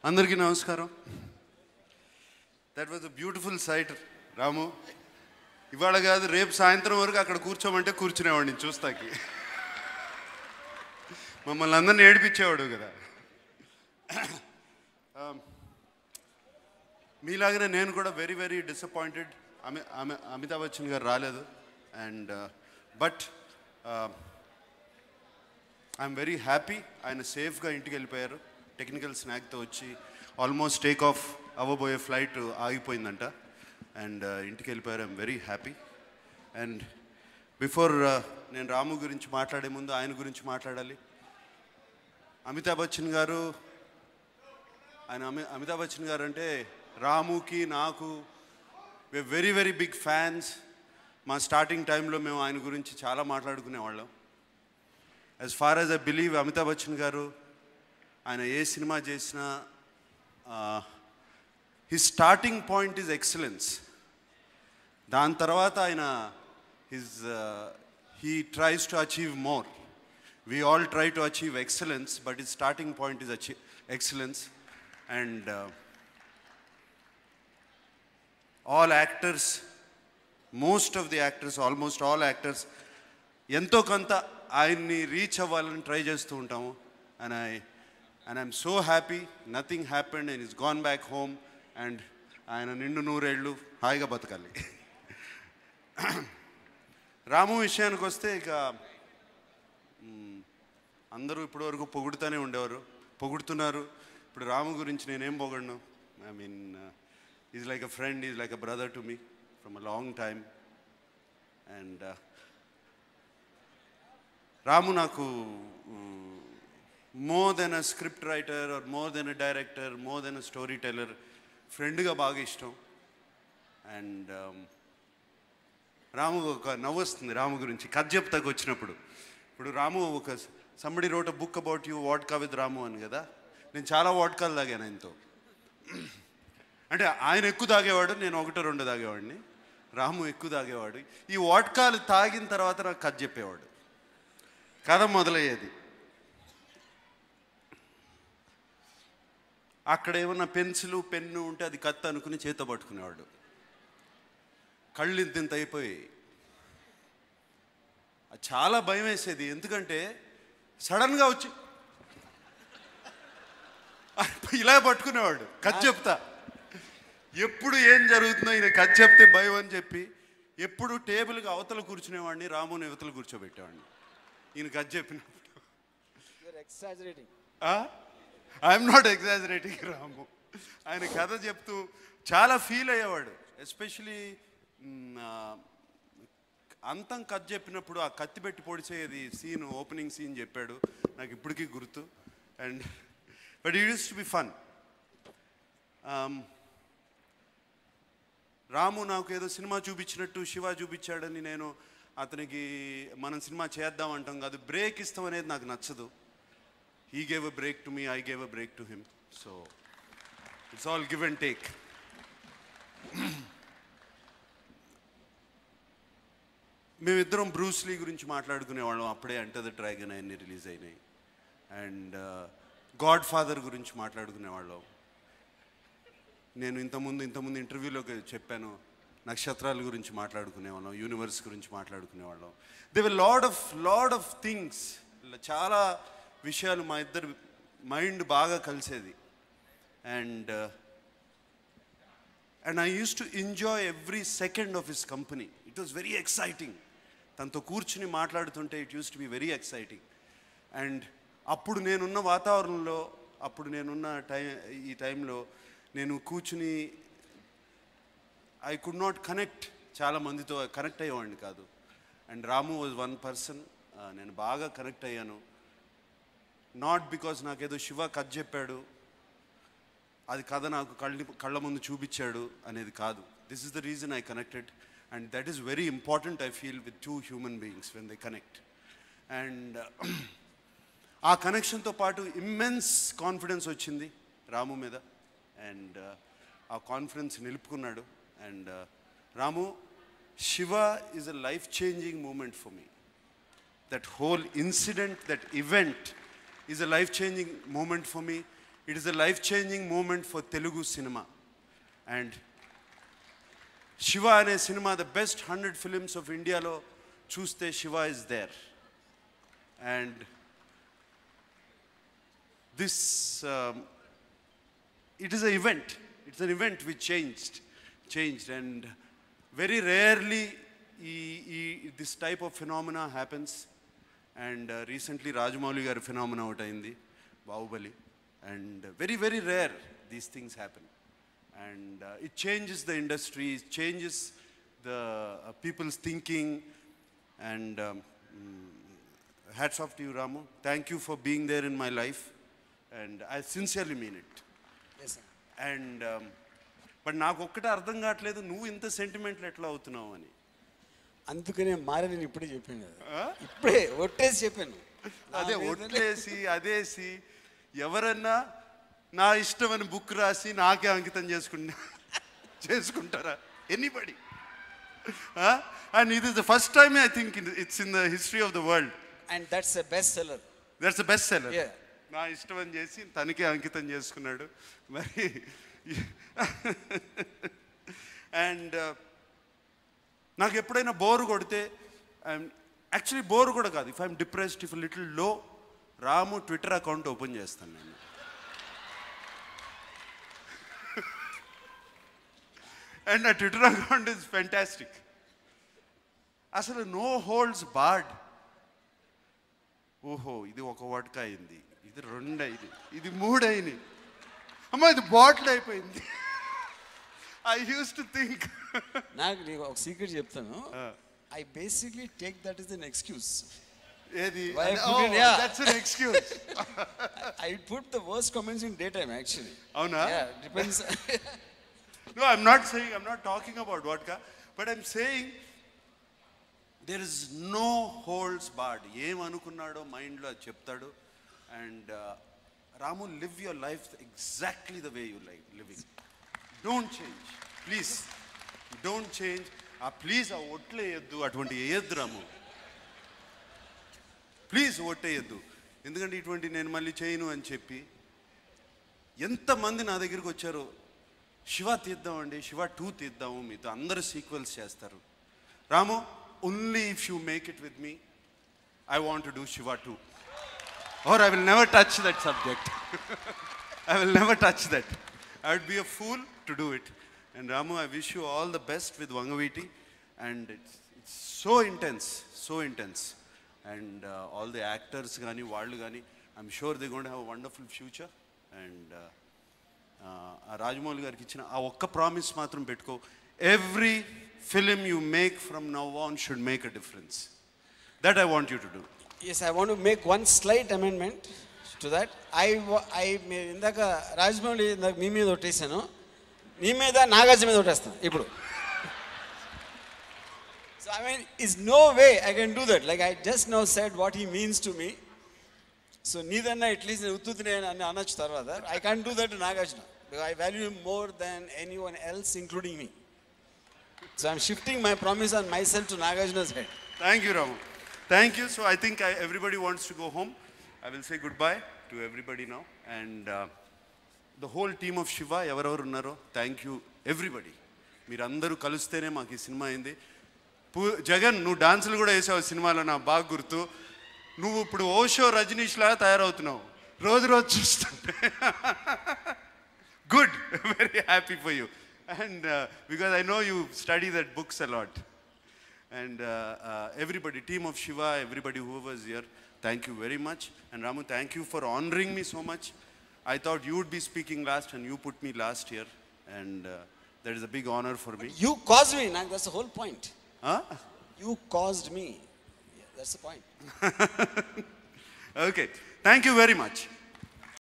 అందరికీ నమస్కారం. That was a beautiful sight Ramu. ఇవాళ కాదు రేపు సాయంత్రం వరకు అక్కడ కూర్చోమంటే కూర్చునేవాడిని చూస్తాకి. మమ్మల్ని అందరిని ఏడిపించేవాడు కదా. మీలాగనే నేను కూడా very very disappointed. Amitabh Bachchan గారు రాలేదు. And but I'm very happy. ఆయన సేఫ్గా ఇంటికి వెళ్ళిపోయారు. టెక్నికల్ స్నాక్తో వచ్చి ఆల్మోస్ట్ టేక్ ఆఫ్ అవ్వబోయే ఫ్లైట్ ఆగిపోయిందంట. అండ్ ఇంటికి వెళ్ళిపోయారు. I'm very happy. And before నేను రాము గురించి మాట్లాడే ముందు ఆయన గురించి మాట్లాడాలి. అమితాబ్ బచ్చన్ గారు అమితాబ్ బచ్చన్ గారు అంటే రాముకి నాకు వెరీ వెరీ బిగ్ ఫ్యాన్స్. మా స్టార్టింగ్ టైంలో మేము ఆయన గురించి చాలా మాట్లాడుకునేవాళ్ళం. As far as I believe Amitabh Bachchan గారు ఆయన ఏ సినిమా చేసినా his starting point is excellence. దాని తర్వాత ఆయన he tries to achieve more. We all try to achieve excellence, but his starting point is excellence. And all actors, most of the actors, almost all actors, ఎంతో కొంత ఆయన్ని reach అవ్వాలని try చేస్తూ ఉంటాము. And I'm so happy nothing happened and he's gone back home and ఆయన నిండు నూరేళ్ళు హాయిగా బతకాలి. రాము విషయానికి వస్తే ఇక అందరూ ఇప్పటివరకు పొగుడుతూనే ఉండేవారు, పొగుడుతున్నారు. ఇప్పుడు రాము గురించి నేనేం పొగడను. I mean is like a friend, is like a brother to me from a long time. And Ramu నాకు more than a script writer or more than a director, more than a story teller, ఫ్రెండ్గా బాగా ఇష్టం. And రాము ఒక నవ్వు వస్తుంది రాము గురించి కథ చెప్తాకు వచ్చినప్పుడు. ఇప్పుడు రాము ఒక somebody wrote a book about you, vodka with Ramu అని కదా. నేను చాలా వాడ్కాలు తాగాను ఆయనతో. అంటే ఆయన ఎక్కువ తాగేవాడు, నేను ఒకటో రెండు తాగేవాడిని. రాము ఎక్కువ తాగేవాడు. ఈ వాడ్కాలు తాగిన తర్వాత నాకు కథ చెప్పేవాడు. కథ మొదలయ్యేది. అక్కడ ఏమన్నా పెన్సిలు పెన్ను ఉంటే అది కత్తి అనుకుని చేత పట్టుకునేవాడు. కళ్ళు ఇంత అయిపోయి చాలా భయం వేసేది. ఎందుకంటే సడన్గా వచ్చి ఇలా పట్టుకునేవాడు. కథ చెప్తా, ఎప్పుడు ఏం జరుగుతుందో ఈయన కథ చెప్తే భయం అని చెప్పి ఎప్పుడు టేబుల్కి అవతల కూర్చునేవాడిని, రాముని అవతల కూర్చోబెట్టేవాడిని ఈయన కథ చెప్పినప్పుడు. I'm not exaggerating. రాము ఆయన కథ చెప్తూ చాలా ఫీల్ అయ్యేవాడు. ఎస్పెషలీ అంతం కథ చెప్పినప్పుడు ఆ కత్తి పెట్టి పొడిచేది సీన్, ఓపెనింగ్ సీన్ చెప్పాడు, నాకు ఇప్పటికీ గుర్తు. And but it use to be fun. Ramu నాకు ఏదో సినిమా చూపించినట్టు శివ చూపించాడని నేను అతనికి మనం సినిమా చేద్దాం అంటాం కాదు, బ్రేక్ ఇస్తాం అనేది నాకు నచ్చదు. He gave a break to me, I gave a break to him. So it's all give and take. మేమిద్దరం బ్రూస్లీ గురించి మాట్లాడుకునేవాళ్ళం అప్పుడే. ఎంటర్ ద డ్రాగన్ అవన్నీ రిలీజ్ అయినాయి. అండ్ గాడ్ ఫాదర్ గురించి మాట్లాడుకునేవాళ్ళం. నేను ఇంతకుముందు ఇంటర్వ్యూలోకి చెప్పాను, నక్షత్రాల గురించి మాట్లాడుకునేవాళ్ళం, యూనివర్స్ గురించి మాట్లాడుకునేవాళ్ళం. They were lot of things. చాలా విషయాలు మా ఇద్దరు మైండ్ బాగా కలిసేది. And I use to enjoy every second of his company. It was very exciting. తనతో కూర్చుని మాట్లాడుతుంటే it use to be very exciting. And అప్పుడు నేనున్న వాతావరణంలో, అప్పుడు నేనున్న ఈ టైంలో నేను కూర్చుని ఐ కుడ్ నాట్ కనెక్ట్, చాలా మందితో కనెక్ట్ అయ్యేవాడిని కాదు. And Ramu was one person నేను బాగా కనెక్ట్ అయ్యాను. నాట్ బికాజ్ నాకేదో శివ కథ చెప్పాడు, అది కథ నాకు కళ్ళ ముందు చూపించాడు అనేది కాదు. This is the reason I connected. And that is very important, I feel, with two human beings when they connect. And ఆ కనెక్షన్తో పాటు ఇమ్మెన్స్ కాన్ఫిడెన్స్ వచ్చింది రాము మీద. అండ్ ఆ కాన్ఫిడెన్స్ నిలుపుకున్నాడు. And Ramu, Shiva is a life changing moment for me. That whole incident, that event is a life changing moment for me. It is a life-changing moment for Telugu cinema. And Shiva ane cinema, the best 100 films of India lo chuste Shiva is there. And this, it is an event. It's an event which changed. And very rarely this type of phenomena happens. And recently Rajamouli garu phenomena out ayindi, Bahubali. And very, very rare these things happen. And it changes the industry, it changes the people's thinking. And hats off to you, Ramu. Thank you for being there in my life. And I sincerely mean it. Yes, sir. And but నాకు ఒక్కటే అర్థం కావట్లేదు, నువ్వు ఇంత సెంటిమెంట్లు ఎట్లా అవుతున్నావు అని. అందుకనే మారని ఇప్పుడే చెప్పాను కదా, ఇప్పుడే ఒట్టేసి చెప్పాను. అదే ఒట్టేసి అదేసి ఎవరన్నా నా ఇష్టం అని బుక్ రాసి నాకే అంకితం చేసుకుంటారా? ఎనీబడి? అండ్ ఇది is the first time I think it's in the history of the world. And that's a best seller. That's a best seller. నా ఇష్టం అని చేసి తనకే అంకితం చేసుకున్నాడు మరి. అండ్ నాకు ఎప్పుడైనా బోర్ కొడితే, యాక్చువల్లీ బోర్ కూడా కాదు, if I'm depressed, if little లో, రాము ట్విట్టర్ అకౌంట్ ఓపెన్ చేస్తాను నేను. అండ్ ఆ ట్విట్టర్ అకౌంట్ ఇస్ ఫెంటాస్టిక్. అసలు నో హోల్డ్స్ బార్డ్. ఓహో, ఇది ఒక వడ్క అయింది, ఇది 2 అయింది, ఇది 3 అయింది, అమ్మా ఇది బాటిల్ అయిపోయింది. I use to think. నాకు నీకు ఒక సీక్రెట్ చెప్తాను. I basically take that is an excuse. ఏది? That's an excuse. I put the worst comments in day time actually. అవునా? Yeah, depends. No, I'm not talking about vodka, but I'm saying there is no holds barred. ఏం అనుకున్నాడో మైండ్లో అది చెప్తాడు. And Ramu, live your life exactly the way you like living. Don't change, please. Don't change. Please ఆ ఒట్లు వేయద్దు, అటువంటి వేయద్దు రాము, please ఒట్టేయద్దు. ఎందుకంటే ఇటువంటి నేను మళ్ళీ చేయను అని చెప్పి ఎంతమంది నా దగ్గరికి వచ్చారో, శివ తీద్దామండి, శివ 2 తీద్దాము, మీతో అందరూ సీక్వెల్స్ చేస్తారు. Ramu, only if you make it with me, I want to do Shiva 2, or I will never touch that subject. I will never touch that. I would be a fool to do it. And Ramu, I wish you all the best with Vangaviti. And it's so intense, so intense. And all the actors gani, vallu gani, I'm sure they're going to have a wonderful future. And Rajamouli gariki ichina aa okka promise matram pettuko, every film you make from now on should make a difference. That I want you to do. Yes, I want to make one slight amendment to that. ఇందాక రాజమౌళి ఇందాక మీ మీద ఒట్టేసాను, మీ మీద నాగార్జున మీద ఒట్టేస్తాను ఇప్పుడు. So I mean, is no way I can do that. Like I just now said what he means to me. So నీదన్నా at least ఉత్తునే అని అనొచ్చు తర్వాత. I can't do that to Nagarjuna because I value him more than anyone else, including me. So I'm shifting my promise on myself to Nagarjuna's head. Thank you, Ramu. Thank you. So I think everybody wants to go home. I will say goodbye to everybody now. And the whole team of Shiva, ఎవరెవరు ఉన్నారో, thank you everybody. మీరందరూ కలిస్తేనే మాకు ఈ cinema అయింది. జగన్, నువ్వు డాన్సులు కూడా వేసావు సినిమాలో, నాకు బాగా గుర్తు. నువ్వు ఇప్పుడు ఓషో రజనీష్ లాగా తయారవుతున్నావు రోజు రోజు చూస్తుంటే. Good, very happy for you. And because I know you study that books a lot. And everybody, team of Shiva, everybody who was here, thank you very much. And Ramu, thank you for honoring me so much. I thought you would be speaking last and you put me last here. And that is a big honor for me. You caused me, Nag, that's the whole point. Huh? You caused me. Yeah, that's the point. Okay, thank you very much.